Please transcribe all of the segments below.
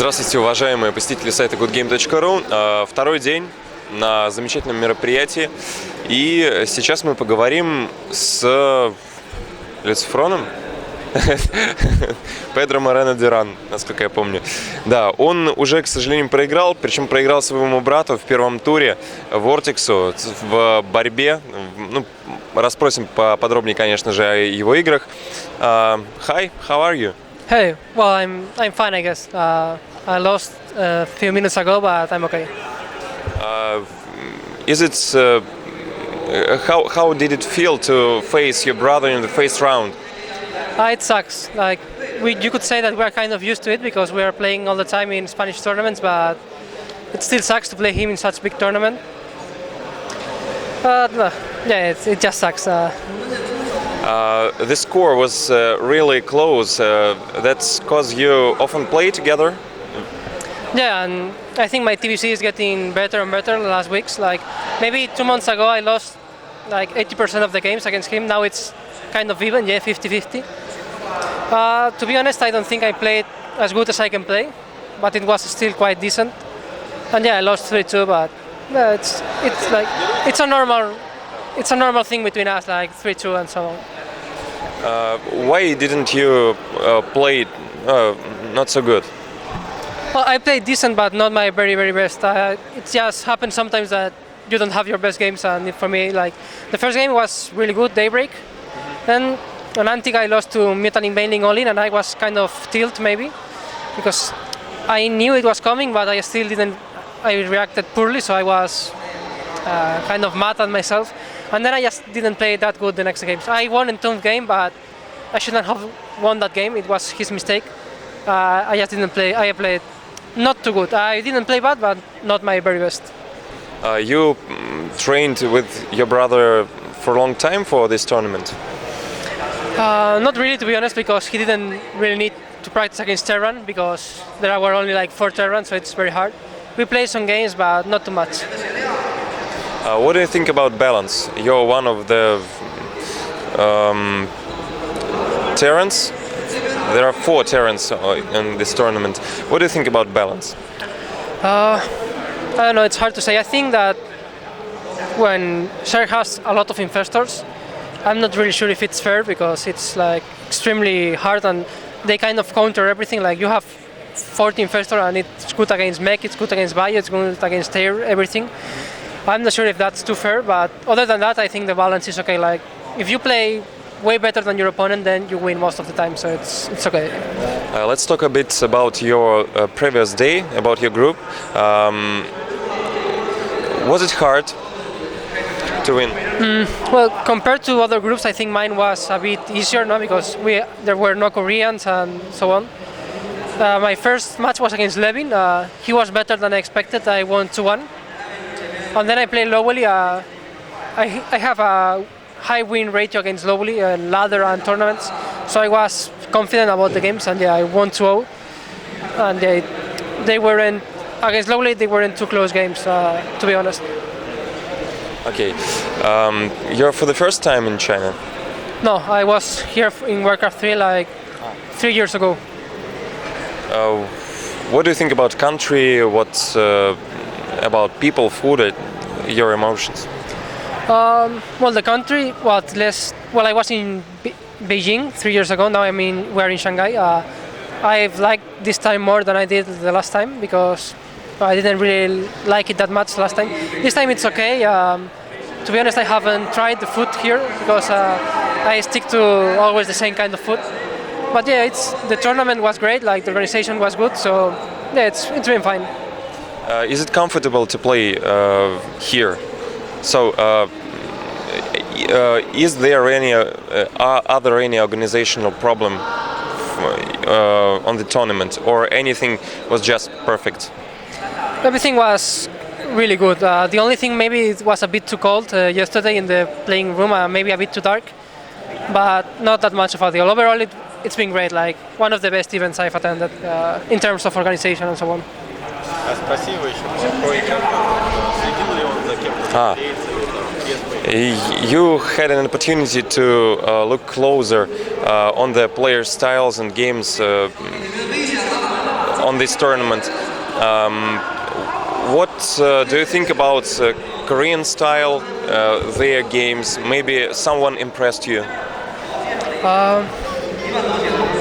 Здравствуйте, уважаемые посетители сайта goodgame.ru. Второй день на замечательном мероприятии. И сейчас мы поговорим с Люцифроном. Педро Морено Дюран, насколько я помню. Да, он уже, к сожалению, проиграл, причем проиграл своему брату в первом туре Вортексу в борьбе. Ну, расспросим поподробнее, конечно же, о его играх. Hi, how are you? Hey, well, I'm fine, I guess. I lost a few minutes ago, but I'm okay. Is it how did it feel to face your brother in the first round? It sucks. Like you could say that we're kind of used to it because we are playing all the time in Spanish tournaments, but it still sucks to play him in such big tournament. But yeah, it just sucks. The score was really close. That's because you often play together. Yeah, and I think my TBC is getting better and better in the last weeks. Like maybe 2 months ago I lost like 80% of the games against him. Now it's kind of even, yeah, 50-50. To be honest, I don't think I played as good as I can play, but it was still quite decent. And yeah, I lost 3-2, but it's like it's a normal thing between us, like 3-2 and so on. Why didn't you play not so good? Well, I played decent, but not my very, very best. It just happens sometimes that you don't have your best games, and for me, like the first game was really good, Daybreak. Then on Antigua I lost to Mutaling Bailing All-In, and I was kind of tilt maybe, because I knew it was coming, but I still didn't. I reacted poorly, so I was kind of mad at myself. And then I just didn't play that good the next games. I won in 10th game, but I shouldn't have won that game. It was his mistake. I just didn't play. I played not too good. I didn't play bad, but not my very best. You trained with your brother for a long time for this tournament? Not really, to be honest, because he didn't really need to practice against Terran, because there were only like 4 Terrans, so it's very hard. We played some games, but not too much. What do you think about balance? You're one of the Terrans. There are 4 Terrans in this tournament. What do you think about balance? I don't know, it's hard to say. I think that when Sher has a lot of infestors, I'm not really sure if it's fair, because it's like extremely hard and they kind of counter everything. Like you have 40 infestor and it's good against mech, it's good against bio, it's good against tear, everything. I'm not sure if that's too fair, but other than that, I think the balance is okay. Like if you play way better than your opponent, then you win most of the time, so it's okay. Let's talk a bit about your previous day, about your group. Was it hard to win? Well, compared to other groups, I think mine was a bit easier, no? Because there were no Koreans and so on. My first match was against Levin. He was better than I expected. I won 2-1. And then I played Lowly. I have a high win ratio against Lowly and ladder and tournaments, so I was confident about the games, and yeah, I won 2-0. And they weren't against Lowly. They weren't too close games, to be honest. Okay, you're for the first time in China. No, I was here in Warcraft 3 like 3 years ago. What do you think about country? What about people, food, your emotions? Well, the country, I was in Beijing 3 years ago. Now we're in Shanghai. I've liked this time more than I did the last time, because I didn't really like it that much last time. This time it's okay. To be honest, I haven't tried the food here, because I stick to always the same kind of food. But yeah, the tournament was great. Like the organization was good, so yeah, it's been fine. Is it comfortable to play here? So, is there any any organizational problem on the tournament, or anything was just perfect? Everything was really good. The only thing, maybe it was a bit too cold yesterday in the playing room, maybe a bit too dark, but not that much of a deal. Overall, it's been great. Like one of the best events I've attended in terms of organization and so on. Спасибо еще про следил ли он за кем-то? You had an opportunity to look closer on the player styles and games on this tournament. What do you think about Korean style, their games? Maybe someone impressed you?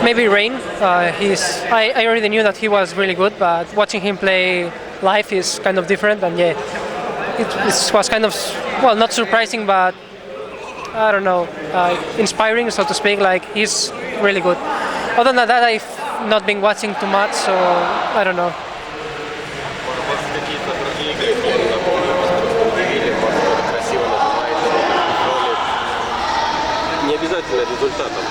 Maybe Rain. I already knew that he was really good, but watching him play live is kind of different. And yeah, it was kind of, well, not surprising, but I don't know, inspiring, so to speak. Like, he's really good. Other than that, I've not been watching too much, so I don't know. Может, какие-то другие игроки, напомню, или, может, красиво нажимает ролик. Не обязательно результатом.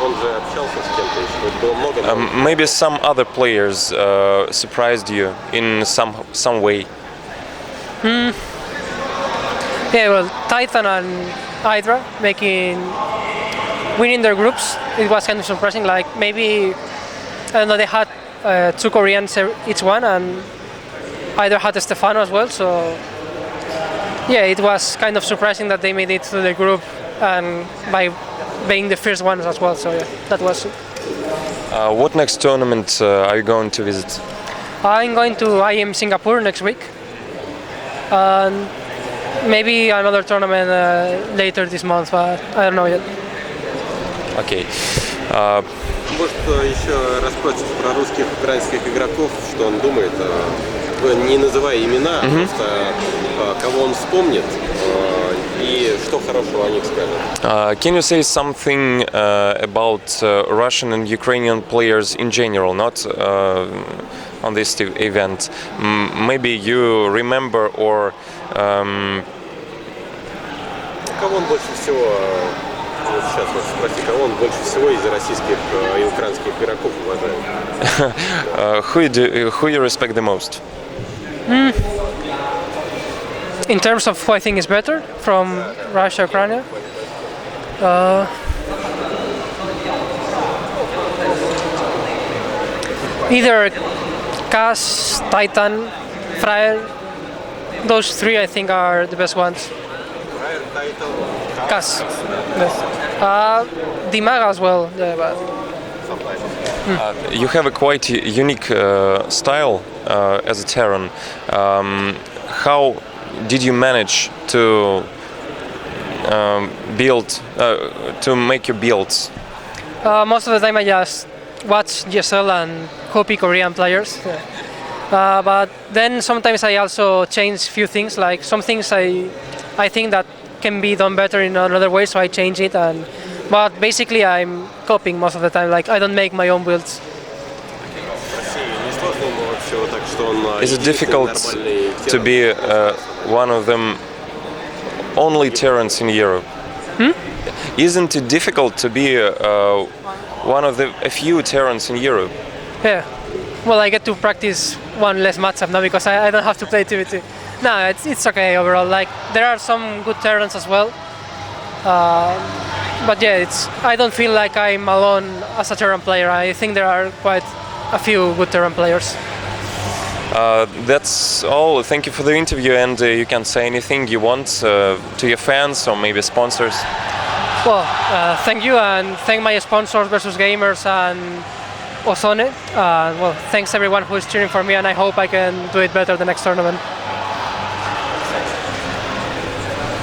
Он же общался с кем-то еще. Было много. Maybe some other players surprised you in some way. Yeah, well, Titan and Hydra winning their groups. It was kind of surprising. Like, maybe, I don't know, they had 2 Koreans each one, and Hydra had Stefano as well. So yeah, it was kind of surprising that they made it to the group, and by being the first ones as well. So yeah, that was it. What next tournament are you going to visit? I'm going to IM Singapore next week, and maybe another tournament later this month, but I don't know yet. Okay. Может, еще расспросить про русских, украинских игроков, что он думает, не называя имена, просто кого он вспомнит и что хорошего о них скажет. Can you say something about Russian and Ukrainian players in general, not on this event? Maybe you remember or... Кого он больше всего, вот сейчас вот спроси, кого он больше всего из российских и украинских игроков уважает? Who you respect the most? In terms of who I think is better from Russia, Ukraine, either Kas, Titan, Fryer. Those 3 I think are the best ones. Kas. Yes. Dimaga as well. Yeah, but You have a quite unique style as a Terran. How did you manage to to make your builds? most of the time I just watch GSL and copy Korean players. Yeah. But then sometimes I also change few things. Like, some things I think that can be done better in another way, so I change it. But basically I'm copying most of the time. Like, I don't make my own builds. Is it difficult to be one of them only Terrans in Europe? Isn't it difficult to be one of a few Terrans in Europe? Yeah. Well, I get to practice one less matchup now because I don't have to play TVT. No, it's okay overall. Like, there are some good Terrans as well. But yeah, I don't feel like I'm alone as a Terran player. I think there are quite a few good Terran players. That's all. Thank you for the interview, and you can say anything you want to your fans or maybe sponsors. Well, thank you, and thank my sponsors, Versus Gamers and Ozone. Well, thanks everyone who is cheering for me, and I hope I can do it better the next tournament.